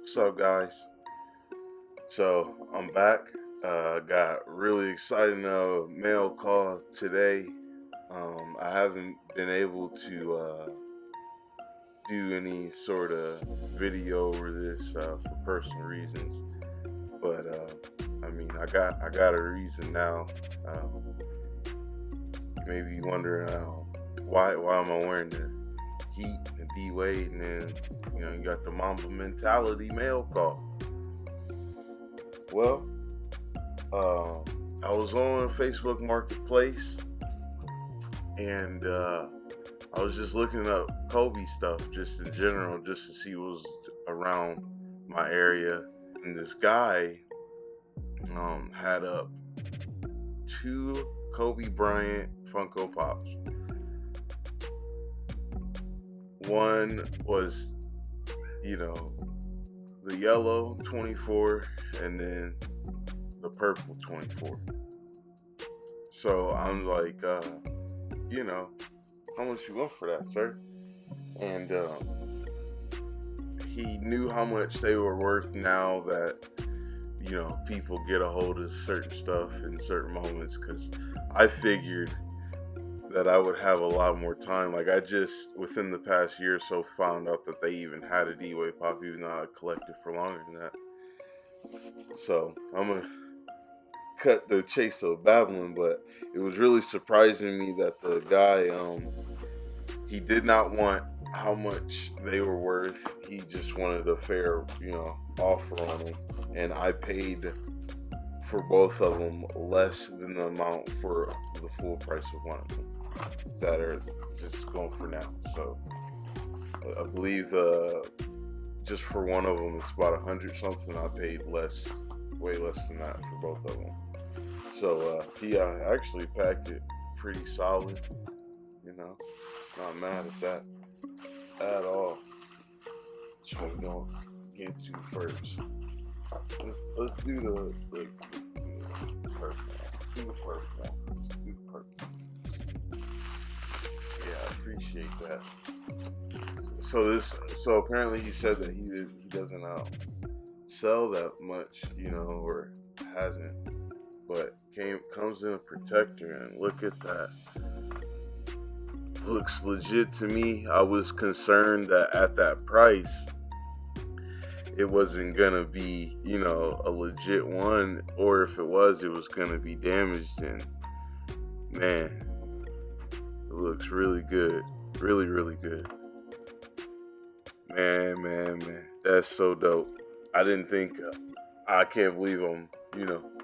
What's up, guys? So I'm back. Got really exciting mail call today. I haven't been able to do any sort of video over this for personal reasons, but I got a reason now. Um, you may be wondering why am I wearing the Heat and D Wade, and then you got the Mamba Mentality Mail Call. Well, I was on Facebook Marketplace, and I was just looking up Kobe stuff, just in general, just to see what was around my area. And this guy had up two Kobe Bryant Funko Pops. One was, the yellow 24, and then the purple 24. So I'm like, how much you want for that, sir? And he knew how much they were worth now that, people get a hold of certain stuff in certain moments, because I figured that I would have a lot more time. Like, I just, within the past year or so, found out that they even had a D-Way pop, even though I collected for longer than that. So I'm going to cut the chase of babbling, but it was really surprising me that the guy, he did not want how much they were worth. He just wanted a fair, offer on them. And I paid for both of them less than the amount for the full price of one of them that are just going for now. So I believe just for one of them it's about 100 something. I paid way less than that for both of them. So he actually packed it pretty solid. Not mad at that at all. Which one we gonna get to first? Let's do the first one. Let's do the first one. Let's do the first one. Yeah, I appreciate that. So apparently he said that he doesn't sell that much, or hasn't, but comes in a protector, and look at that. Looks legit to me. I was concerned that at that price it wasn't gonna be, a legit one, or if it was gonna be damaged. And man, it looks really good. Really, really good. Man. That's so dope. I didn't think, I can't believe I'm,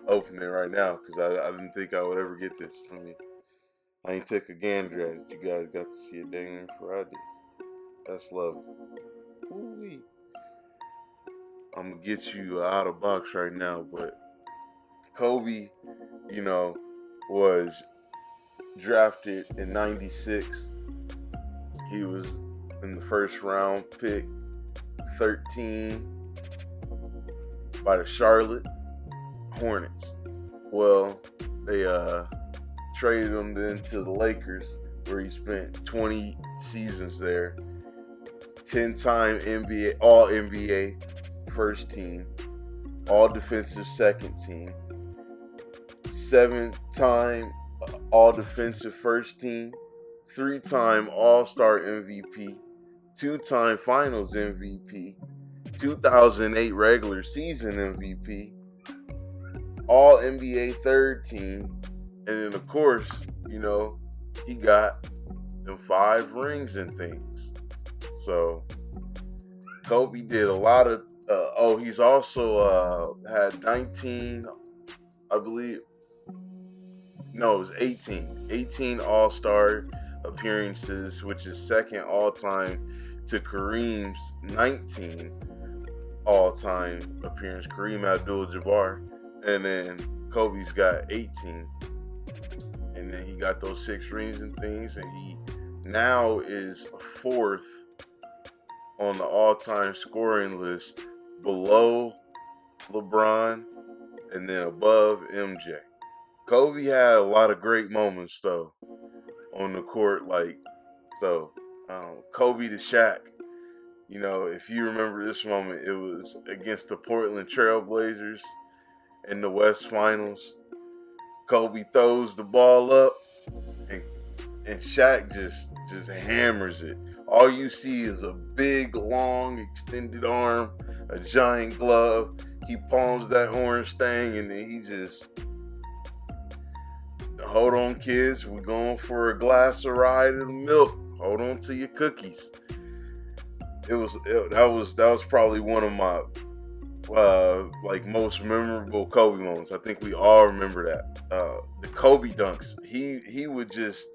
opening it right now, because I didn't think I would ever get this. I ain't took a gander at it. You guys got to see it dang before I did. That's lovely. Ooh-wee. I'm gonna get you out of box right now, but Kobe, was drafted in '96. He was in the first round, pick 13 by the Charlotte Hornets. Well, they traded him then to the Lakers, where he spent 20 seasons there. 10-time NBA, All NBA first team, All Defensive second team, 7-time All Defensive first team, 3-time All-Star MVP, 2-time Finals MVP, 2008 regular season MVP, All NBA third team, and then of course, he got them 5 rings and things. So Kobe did a lot of. He's also had 19, I believe. No, it was 18. 18 All-Star appearances, which is second all-time to Kareem's 19 all-time appearance. Kareem Abdul-Jabbar, and then Kobe's got 18. And then he got those 6 rings and things, and he now is 4th on the all-time scoring list, below LeBron and then above MJ. Kobe had a lot of great moments though on the court, Kobe to Shaq. You know, if you remember this moment, it was against the Portland Trailblazers in the West Finals. Kobe throws the ball up, and Shaq just hammers it. All you see is a big, long, extended arm, a giant glove. He palms that orange thing, and then he just, hold on, kids, we're going for a glass of ride of milk. Hold on to your cookies. That was probably one of my like most memorable Kobe moments. I think we all remember that. The Kobe dunks. He would just,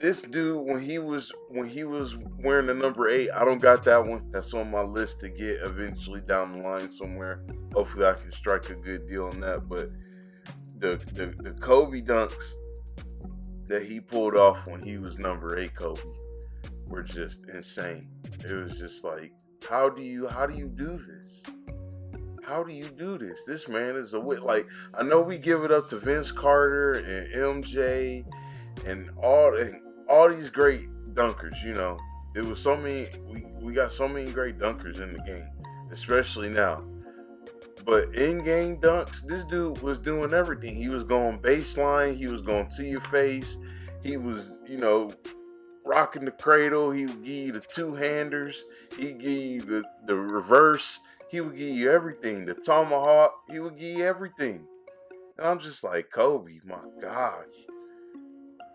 this dude, when he was wearing the number 8. I don't got that one. That's on my list to get eventually down the line somewhere. Hopefully I can strike a good deal on that. But the Kobe dunks that he pulled off when he was number 8 Kobe were just insane. It was just like, how do you do this? How do you do this? This man is a wit. Like, I know we give it up to Vince Carter and MJ and all these great dunkers. You know, it was so many. We got so many great dunkers in the game, especially now. But in-game dunks, this dude was doing everything. He was going baseline. He was going to your face. He was, you know, rocking the cradle. He would give you the two-handers. He'd give you the reverse. He would give you everything. The tomahawk. He would give you everything. And I'm just like, Kobe, my gosh.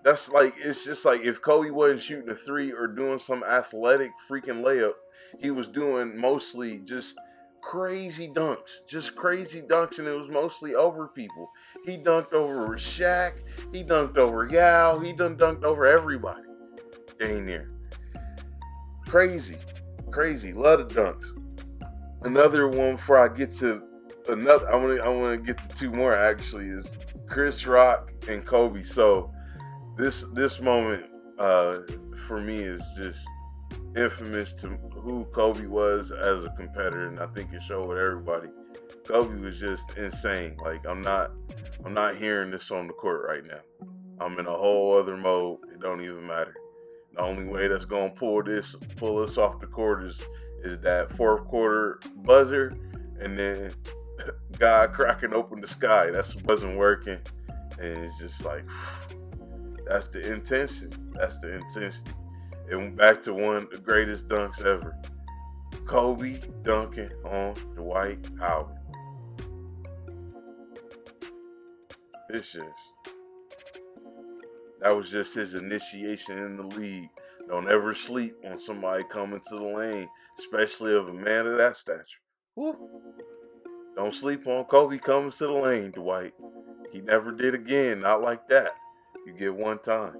That's like, it's just like if Kobe wasn't shooting a 3 or doing some athletic freaking layup, he was doing mostly just crazy dunks. Just crazy dunks, and it was mostly over people. He dunked over Shaq. He dunked over Yao. He done dunked over everybody. Dang near. Crazy. Love the dunks. Another one before I get to another, I want to get to 2 more actually, is Chris Rock and Kobe. So this moment for me is just infamous to who Kobe was as a competitor, and I think it showed with everybody. Kobe was just insane. Like, I'm not hearing this on the court right now. I'm in a whole other mode. It don't even matter. The only way that's gonna pull us off the court is that fourth quarter buzzer, and then God cracking open the sky. That wasn't working, and it's just like, that's the intensity. It went back to one of the greatest dunks ever. Kobe dunking on Dwight Howard. That was just his initiation in the league. Don't ever sleep on somebody coming to the lane, especially of a man of that stature. Woo. Don't sleep on Kobe coming to the lane, Dwight. He never did again, not like that. You get one time.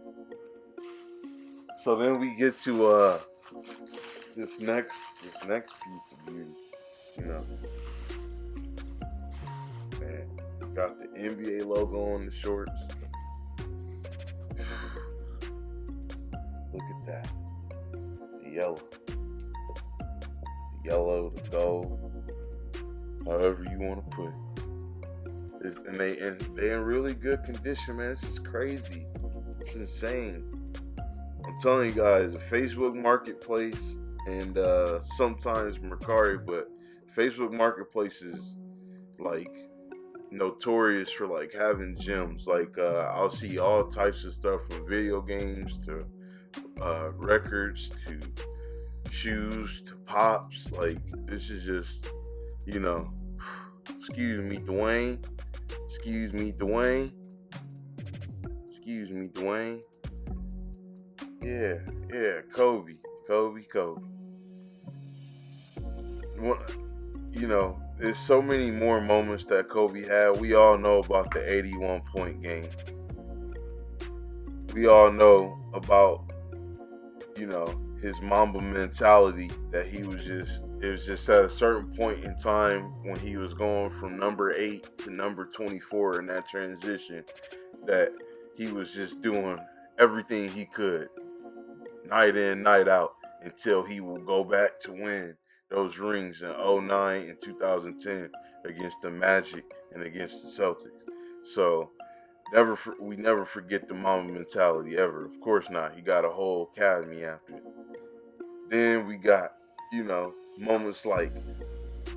So then we get to this next piece of beauty. You know, man, got the NBA logo on the shorts. Look at that. The yellow, the gold, however you want to put it. And they in really good condition, man. This is crazy. It's insane. I'm telling you guys, the Facebook Marketplace and sometimes Mercari, but Facebook Marketplace is like notorious for like having gems. Like I'll see all types of stuff from video games to records to shoes to pops. Like, this is just, you know, excuse me, Dwayne. Yeah, Kobe. Well, you know, there's so many more moments that Kobe had. We all know about the 81-point game. We all know about, you know, his MAMBA mentality, that it was just at a certain point in time when he was going from number 8 to number 24 in that transition, that he was just doing everything he could, night in, night out, until he will go back to win those rings in 2009 and 2010 against the Magic and against the Celtics. So we never forget the MAMBA mentality ever. Of course not. He got a whole academy after it. Then we got, moments like,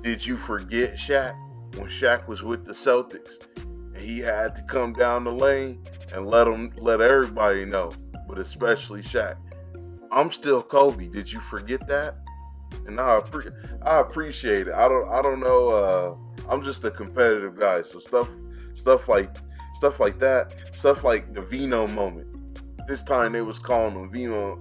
did you forget Shaq when Shaq was with the Celtics and he had to come down the lane and let everybody know, but especially Shaq, I'm still Kobe. Did you forget that? And I appreciate it. I don't know. I'm just a competitive guy, so stuff like stuff like that, stuff like the Vino moment. This time they was calling him Vino,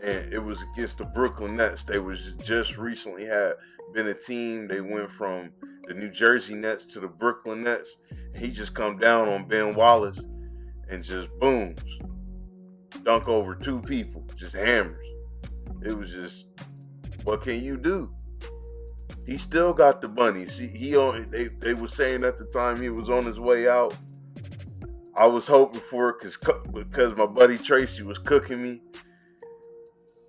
and it was against the Brooklyn Nets. They was just recently had been a team. They went from the New Jersey Nets to the Brooklyn Nets. And he just come down on Ben Wallace and just booms, dunk over two people, just hammers. It was just, what can you do? He still got the money. See, they were saying at the time he was on his way out. I was hoping for it because my buddy Tracy was cooking me.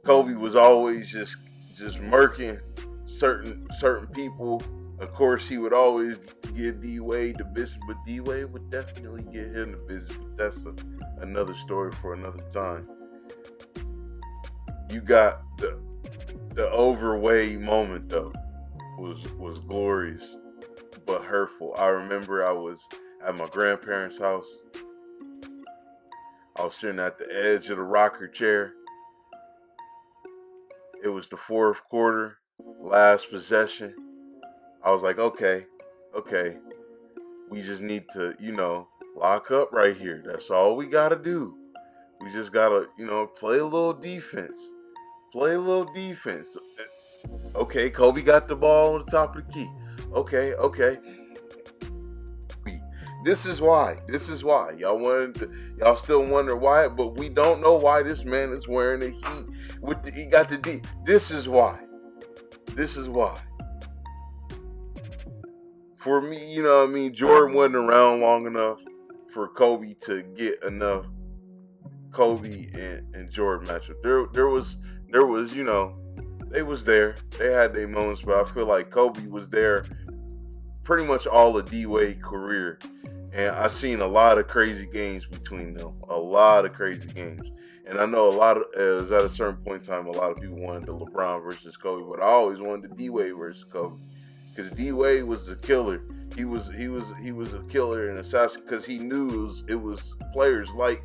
Kobe was always just murking certain people. Of course, he would always give D Wade the business, but D Wade would definitely give him the business. But that's another story for another time. You got the overweight moment though was glorious but hurtful. I remember I was at my grandparents' house. I was sitting at the edge of the rocker chair. It was the fourth quarter, last possession. I was like, okay, we just need to, lock up right here. That's all we got to do. We just got to, play a little defense. Play a little defense. Okay, Kobe got the ball on the top of the key. Okay. This is why. Y'all still wonder why, but we don't know why this man is wearing the heat. He got the D. This is why. For me, Jordan wasn't around long enough for Kobe to get enough Kobe and Jordan matchup. There was, they was there. They had their moments, but I feel like Kobe was there pretty much all of D-Wade's career. And I've seen a lot of crazy games between them. A lot of crazy games. And I know it was at a certain point in time, a lot of people wanted the LeBron versus Kobe, but I always wanted the D-Wade versus Kobe. Because D-Wade was a killer. He was a killer and assassin because he knew it was players like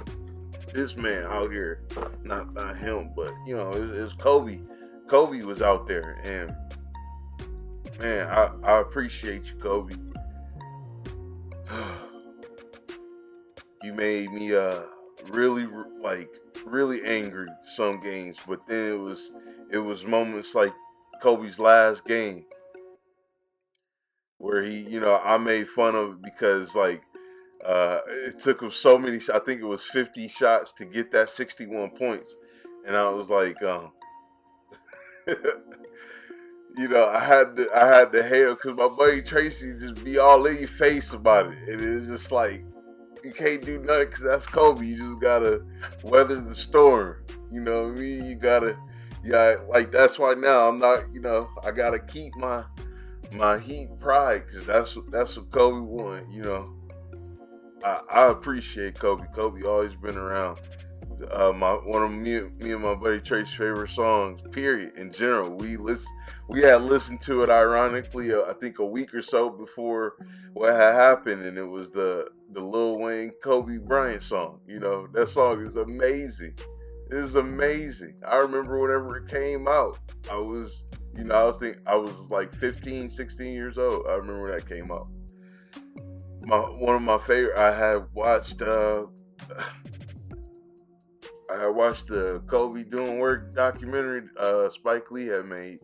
this man out here. Not him, but it was Kobe. Kobe was out there, and man, I appreciate you, Kobe. You made me really angry some games, but then it was moments like Kobe's last game where I made fun of it because it took him so many. I think it was 50 shots to get that 61 points, and I was like, I had to hail because my buddy Tracy just be all in your face about it, and it was just like, you can't do nothing because that's Kobe. You just gotta weather the storm. You know what I mean? You gotta, that's why now I'm not. I gotta keep my Heat pride because that's what Kobe won. I appreciate Kobe. Kobe always been around. One of me and my buddy Trace's favorite songs, period, in general. We had listened to it ironically, I think a week or so before what had happened, and it was the Lil Wayne Kobe Bryant song. That song is amazing. It is amazing. I remember whenever it came out, I was like 15, 16 years old. I remember when that came out. One of my favorite, I had watched the Kobe Doing Work documentary Spike Lee had made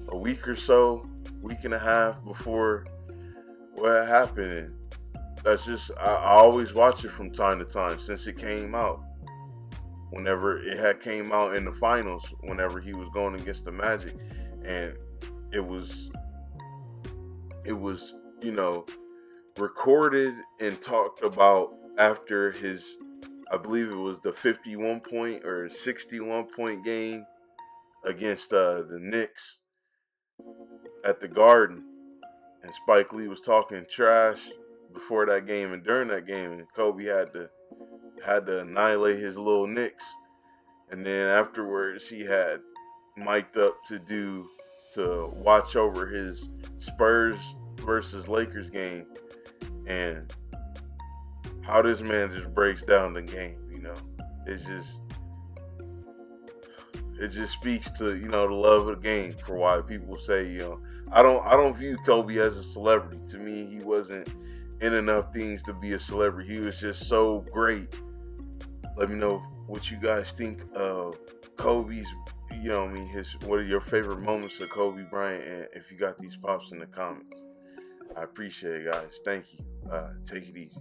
a week and a half before what happened. And that's just, I always watch it from time to time since it came out. Whenever it had came out in the finals, whenever he was going against the Magic, and it was recorded and talked about after his, I believe it was the 51 point or 61 point game against the Knicks at the Garden, and Spike Lee was talking trash before that game and during that game, and Kobe had to annihilate his little Knicks, And then afterwards, he had mic'd up to watch over his Spurs versus Lakers game, and how this man just breaks down the game. It's just it just speaks to the love of the game, for why people say I don't view Kobe as a celebrity. To me, he wasn't in enough things to be a celebrity. He was just so great. Let me know what you guys think of Kobe's, what are your favorite moments of Kobe Bryant, and if you got these pops in the comments. I appreciate it, guys. Thank you. Take it easy.